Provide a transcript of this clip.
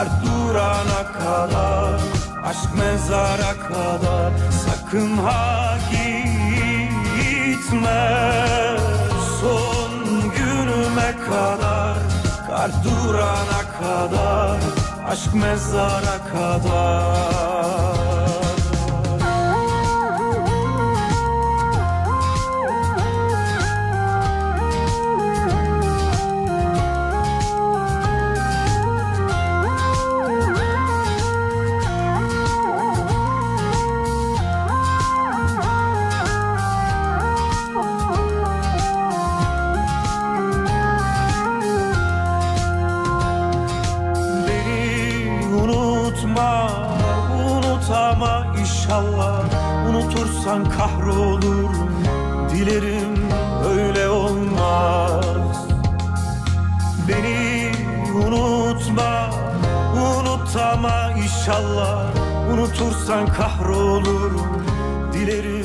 Kalp durana kadar, aşk mezara kadar. Sakın ha gitme, son günüme kadar. Kalp durana kadar, aşk mezara kadar. Unut ama inşallah, unutursan kahrolurum. Dilerim öyle olmaz. Beni unutma, unut ama inşallah, unutursan kahrolurum. Dilerim